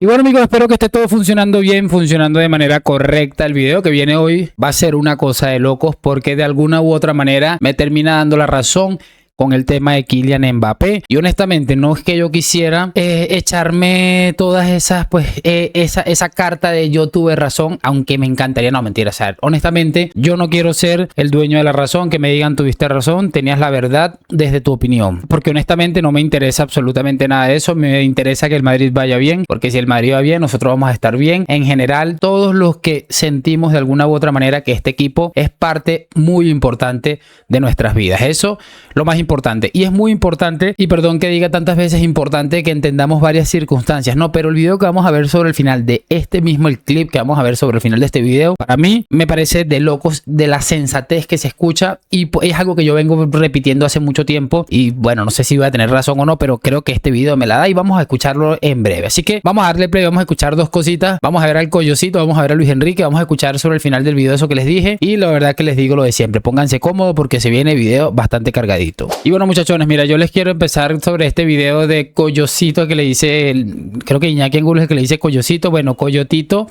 Y bueno amigos, espero que esté todo funcionando bien, funcionando de manera correcta. El video que viene hoy va a ser una cosa de locos porque de alguna u otra manera me termina dando la razón con el tema de Kylian Mbappé. Y honestamente no es que yo quisiera echarme todas esas, esa carta de yo tuve razón, aunque me encantaría, no, mentira, o sea, honestamente yo no quiero ser el dueño de la razón, que me digan tuviste razón, tenías la verdad desde tu opinión, porque honestamente no me interesa absolutamente nada de eso. Me interesa que el Madrid vaya bien, porque si el Madrid va bien, nosotros vamos a estar bien. En general, todos los que sentimos de alguna u otra manera que este equipo es parte muy importante de nuestras vidas, eso lo más importante. Y es muy importante, y perdón que diga tantas veces importante, que entendamos varias circunstancias, ¿no? Pero el video que vamos a ver sobre el final de este mismo, el clip que vamos a ver sobre el final de este video, para mí me parece de locos, de la sensatez que se escucha, y es algo que yo vengo repitiendo hace mucho tiempo, y bueno, no sé si voy a tener razón o no, pero creo que este video me la da y vamos a escucharlo en breve. Así que vamos a darle play, vamos a escuchar dos cositas, vamos a ver al Coyocito, vamos a ver a Luis Enrique, vamos a escuchar sobre el final del video eso que les dije, y la verdad que les digo lo de siempre, pónganse cómodos porque se viene video bastante cargadito. Y bueno muchachones, mira, yo les quiero empezar sobre este video de Coyocito que le dice, creo que Iñaki Angulo es el que le dice Coyocito, bueno, Coyotito.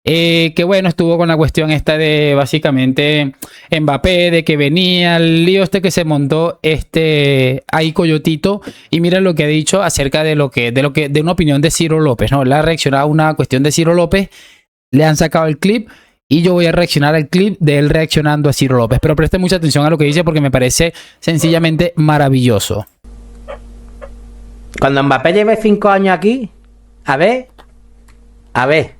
Que bueno, estuvo con la cuestión esta de básicamente Mbappé, de que venía el lío este que se montó ahí Coyotito, y mira lo que ha dicho acerca de de una opinión de Ciro López, ¿no? Le ha reaccionado a una cuestión de Ciro López, le han sacado el clip y yo voy a reaccionar al clip de él reaccionando a Ciro López, pero preste mucha atención a lo que dice porque me parece sencillamente maravilloso. Cuando Mbappé lleve 5 años aquí, a ver, a ver,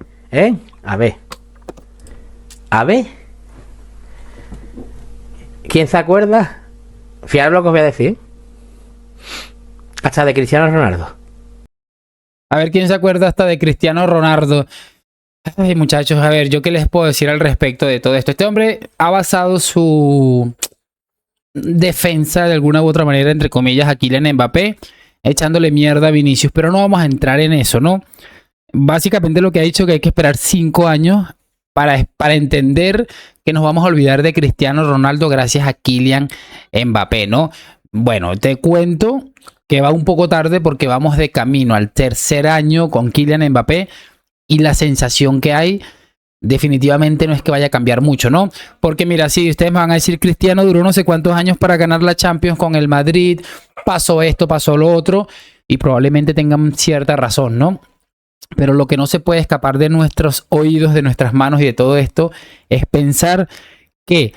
¿quién se acuerda? Fijaros lo que os voy a decir. Hasta de Cristiano Ronaldo. A ver quién se acuerda hasta de Cristiano Ronaldo. Ay, muchachos, a ver, ¿yo qué les puedo decir al respecto de todo esto? Este hombre ha basado su defensa de alguna u otra manera, entre comillas, a Kylian Mbappé, echándole mierda a Vinicius, pero no vamos a entrar en eso, ¿no? Básicamente lo que ha dicho que hay que esperar 5 años para entender que nos vamos a olvidar de Cristiano Ronaldo gracias a Kylian Mbappé, ¿no? Bueno, te cuento que va un poco tarde porque vamos de camino al tercer año con Kylian Mbappé. Y la sensación que hay definitivamente no es que vaya a cambiar mucho, ¿no? Porque mira, si ustedes me van a decir Cristiano duró no sé cuántos años para ganar la Champions con el Madrid, pasó esto, pasó lo otro, y probablemente tengan cierta razón, ¿no? Pero lo que no se puede escapar de nuestros oídos, de nuestras manos y de todo esto es pensar que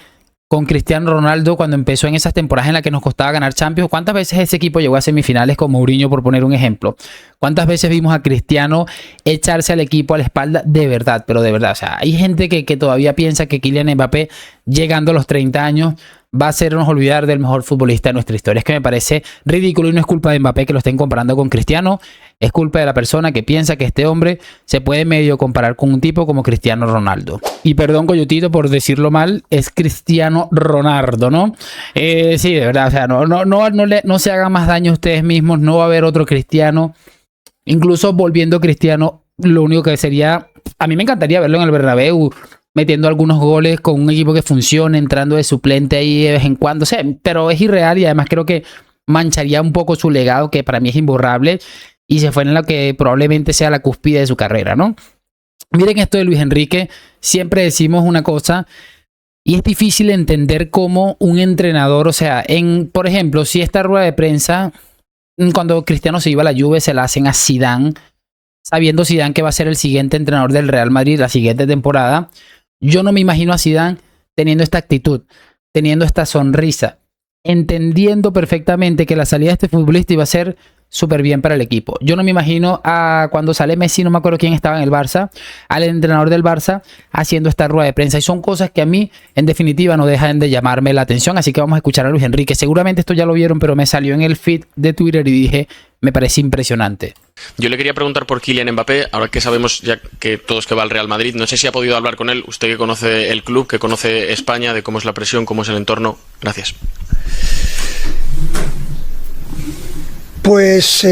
con Cristiano Ronaldo, cuando empezó en esas temporadas en las que nos costaba ganar Champions, ¿cuántas veces ese equipo llegó a semifinales con Mourinho, por poner un ejemplo? ¿Cuántas veces vimos a Cristiano echarse al equipo a la espalda? De verdad, pero de verdad. O sea, hay gente que todavía piensa que Kylian Mbappé, llegando a los 30 años, va a hacernos olvidar del mejor futbolista de nuestra historia. Es que me parece ridículo y no es culpa de Mbappé que lo estén comparando con Cristiano. Es culpa de la persona que piensa que este hombre se puede medio comparar con un tipo como Cristiano Ronaldo. Y perdón, Coyotito, por decirlo mal, es Cristiano Ronaldo, ¿no? Sí, de verdad, o sea, no se hagan más daño a ustedes mismos, no va a haber otro Cristiano. Incluso volviendo Cristiano, lo único que sería, a mí me encantaría verlo en el Bernabéu, metiendo algunos goles con un equipo que funcione, entrando de suplente ahí de vez en cuando, o sea, pero es irreal y además creo que mancharía un poco su legado, que para mí es imborrable, y se fue en lo que probablemente sea la cúspide de su carrera, ¿no? Miren esto de Luis Enrique, siempre decimos una cosa, y es difícil entender cómo un entrenador, o sea, por ejemplo, si esta rueda de prensa, cuando Cristiano se iba a la Juve, se la hacen a Zidane, sabiendo Zidane que va a ser el siguiente entrenador del Real Madrid la siguiente temporada. Yo no me imagino a Zidane teniendo esta actitud, teniendo esta sonrisa, entendiendo perfectamente que la salida de este futbolista iba a ser súper bien para el equipo. Yo no me imagino a cuando sale Messi, no me acuerdo quién estaba en el Barça, al entrenador del Barça haciendo esta rueda de prensa. Y son cosas que a mí, en definitiva, no dejan de llamarme la atención. Así que vamos a escuchar a Luis Enrique. Seguramente esto ya lo vieron, pero me salió en el feed de Twitter y dije, me parece impresionante. Yo le quería preguntar por Kylian Mbappé, ahora que sabemos ya que todos que va al Real Madrid. No sé si ha podido hablar con él, usted que conoce el club, que conoce España, de cómo es la presión, cómo es el entorno. Gracias. Pues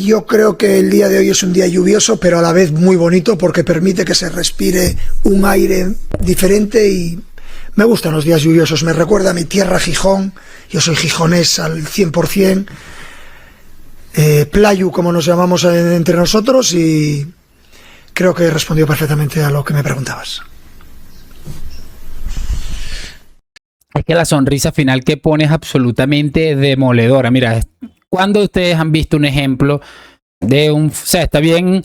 yo creo que el día de hoy es un día lluvioso, pero a la vez muy bonito porque permite que se respire un aire diferente y me gustan los días lluviosos. Me recuerda a mi tierra, Gijón. Yo soy gijonés al 100%. Playu, como nos llamamos entre nosotros, y creo que he respondido perfectamente a lo que me preguntabas. Es que la sonrisa final que pone es absolutamente demoledora. Mira, cuando ustedes han visto un ejemplo de un... O sea, está bien,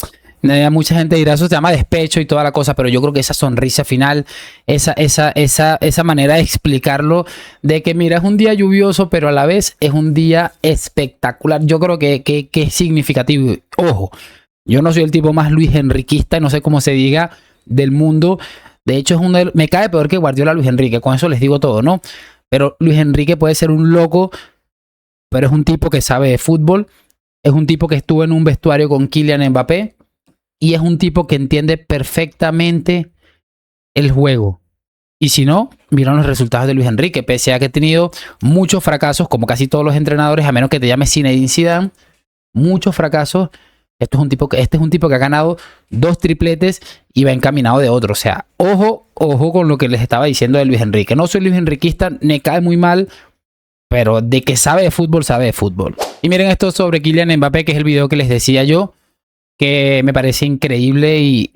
mucha gente dirá, eso se llama despecho y toda la cosa, pero yo creo que esa sonrisa final, esa manera de explicarlo, de que mira, es un día lluvioso, pero a la vez es un día espectacular. Yo creo que es significativo. Ojo, yo no soy el tipo más Luis Enriquista, no sé cómo se diga, del mundo. De hecho, me cae peor que Guardiola Luis Enrique. Con eso les digo todo, ¿no? Pero Luis Enrique puede ser un loco, pero es un tipo que sabe de fútbol. Es un tipo que estuvo en un vestuario con Kylian Mbappé. Y es un tipo que entiende perfectamente el juego. Y si no, miran los resultados de Luis Enrique. Pese a que ha tenido muchos fracasos, como casi todos los entrenadores, a menos que te llame Zinedine Zidane, muchos fracasos. Este es un tipo que ha ganado 2 tripletes y va encaminado de otro. O sea, ojo con lo que les estaba diciendo de Luis Enrique. No soy Luis Enriquista, me cae muy mal, pero de que sabe de fútbol, sabe de fútbol. Y miren esto sobre Kylian Mbappé, que es el video que les decía yo, que me parece increíble y...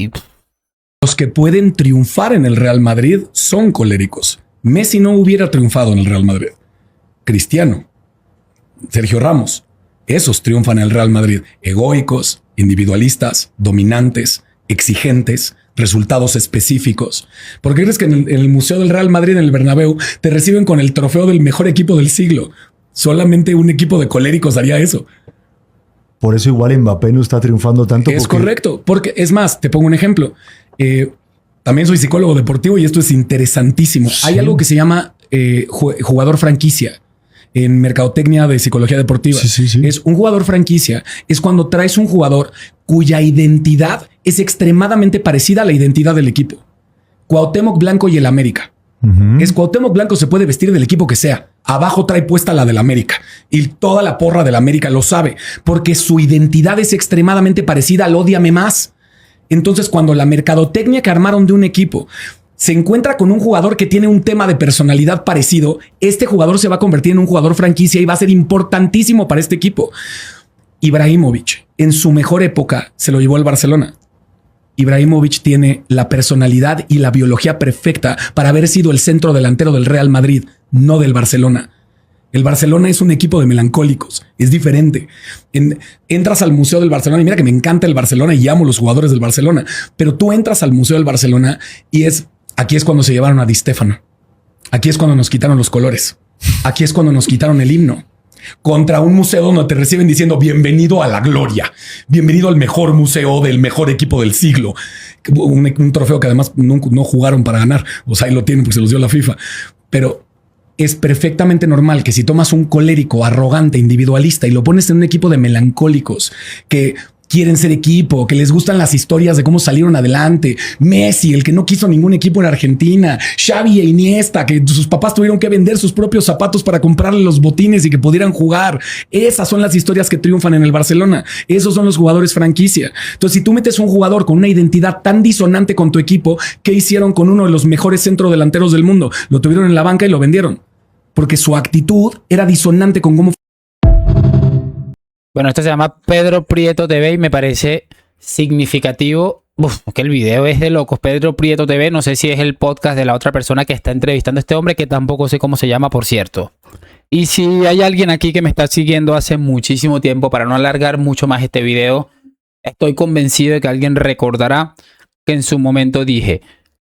Los que pueden triunfar en el Real Madrid son coléricos. Messi no hubiera triunfado en el Real Madrid. Cristiano, Sergio Ramos, esos triunfan en el Real Madrid. Egoicos, individualistas, dominantes, exigentes, resultados específicos. ¿Por qué crees que en el Museo del Real Madrid, en el Bernabéu, te reciben con el trofeo del mejor equipo del siglo? Solamente un equipo de coléricos haría eso. Por eso igual Mbappé no está triunfando tanto. Es correcto, porque es más, te pongo un ejemplo. También soy psicólogo deportivo y esto es interesantísimo. Sí. Hay algo que se llama jugador franquicia en mercadotecnia de psicología deportiva. Sí. Es un jugador franquicia. Es cuando traes un jugador cuya identidad es extremadamente parecida a la identidad del equipo. Cuauhtémoc Blanco y el América. Es Cuauhtémoc Blanco se puede vestir del equipo que sea. Abajo trae puesta la del América y toda la porra del América lo sabe porque su identidad es extremadamente parecida al ódiame más. Entonces, cuando la mercadotecnia que armaron de un equipo se encuentra con un jugador que tiene un tema de personalidad parecido, este jugador se va a convertir en un jugador franquicia y va a ser importantísimo para este equipo. Ibrahimovic, en su mejor época, se lo llevó al Barcelona. Ibrahimovic tiene la personalidad y la biología perfecta para haber sido el centro delantero del Real Madrid, no del Barcelona. El Barcelona es un equipo de melancólicos, es diferente. Entras al Museo del Barcelona y mira que me encanta el Barcelona y amo los jugadores del Barcelona, pero tú entras al Museo del Barcelona y aquí es cuando se llevaron a Di Stéfano. Aquí es cuando nos quitaron los colores. Aquí es cuando nos quitaron el himno. Contra un museo donde te reciben diciendo bienvenido a la gloria, bienvenido al mejor museo del mejor equipo del siglo. Un trofeo que además no jugaron para ganar. O sea, ahí lo tienen porque se los dio la FIFA. Pero es perfectamente normal que si tomas un colérico, arrogante, individualista y lo pones en un equipo de melancólicos que quieren ser equipo, que les gustan las historias de cómo salieron adelante. Messi, el que no quiso ningún equipo en Argentina. Xavi e Iniesta, que sus papás tuvieron que vender sus propios zapatos para comprarle los botines y que pudieran jugar. Esas son las historias que triunfan en el Barcelona. Esos son los jugadores franquicia. Entonces, si tú metes un jugador con una identidad tan disonante con tu equipo, ¿qué hicieron con uno de los mejores centrodelanteros del mundo? Lo tuvieron en la banca y lo vendieron. Porque su actitud era disonante con cómo... Bueno, esto se llama Pedro Prieto TV y me parece significativo. Que el video es de locos. Pedro Prieto TV, no sé si es el podcast de la otra persona que está entrevistando a este hombre, que tampoco sé cómo se llama, por cierto. Y si hay alguien aquí que me está siguiendo hace muchísimo tiempo, para no alargar mucho más este video, estoy convencido de que alguien recordará que en su momento dije,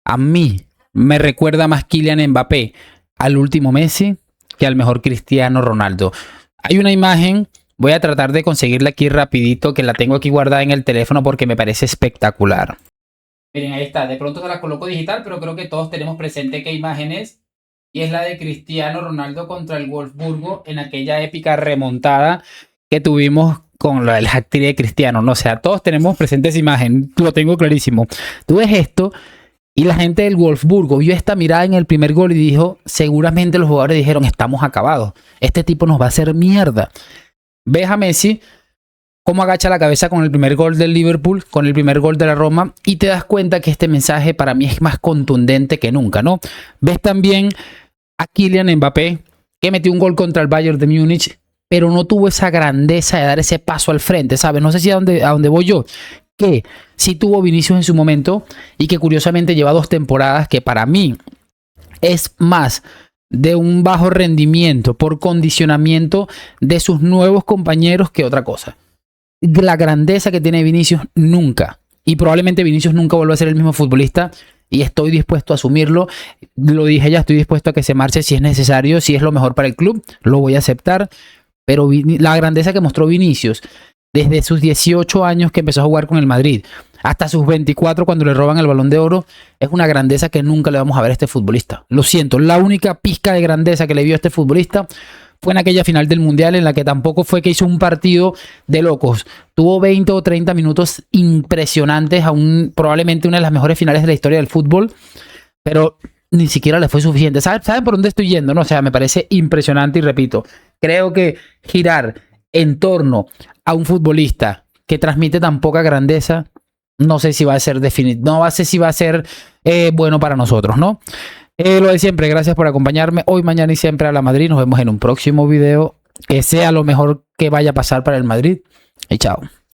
a mí me recuerda más Kylian Mbappé al último Messi que al mejor Cristiano Ronaldo. Hay una imagen... Voy a tratar de conseguirla aquí rapidito, que la tengo aquí guardada en el teléfono porque me parece espectacular. Miren, ahí está. De pronto se la coloco digital, pero creo que todos tenemos presente qué imagen es. Y es la de Cristiano Ronaldo contra el Wolfsburgo en aquella épica remontada que tuvimos con lo del hat-trick de Cristiano. No, o sea, todos tenemos presente esa imagen. Lo tengo clarísimo. Tú ves esto y la gente del Wolfsburgo vio esta mirada en el primer gol y dijo, seguramente los jugadores dijeron, estamos acabados. Este tipo nos va a hacer mierda. Ves a Messi cómo agacha la cabeza con el primer gol del Liverpool, con el primer gol de la Roma, y te das cuenta que este mensaje para mí es más contundente que nunca, ¿no? Ves también a Kylian Mbappé, que metió un gol contra el Bayern de Múnich, pero no tuvo esa grandeza de dar ese paso al frente, ¿sabes? No sé si a dónde voy yo. que sí tuvo Vinicius en su momento y que curiosamente lleva 2 temporadas que para mí es más de un bajo rendimiento por condicionamiento de sus nuevos compañeros que otra cosa. La grandeza que tiene Vinicius nunca, y probablemente Vinicius nunca vuelva a ser el mismo futbolista, y estoy dispuesto a asumirlo. Lo dije ya, estoy dispuesto a que se marche si es necesario, si es lo mejor para el club, lo voy a aceptar. Pero la grandeza que mostró Vinicius desde sus 18 años que empezó a jugar con el Madrid hasta sus 24 cuando le roban el Balón de Oro, es una grandeza que nunca le vamos a ver a este futbolista. Lo siento, la única pizca de grandeza que le vio a este futbolista fue en aquella final del Mundial, en la que tampoco fue que hizo un partido de locos. Tuvo 20 o 30 minutos impresionantes a probablemente una de las mejores finales de la historia del fútbol, pero ni siquiera le fue suficiente. ¿Saben por dónde estoy yendo? No, o sea, me parece impresionante y repito, creo que girar en torno a un futbolista que transmite tan poca grandeza, no sé si va a ser no sé si va a ser bueno para nosotros, ¿no? Lo de siempre, gracias por acompañarme hoy, mañana y siempre a la Madrid. Nos vemos en un próximo video. Que sea lo mejor que vaya a pasar para el Madrid. Y chao.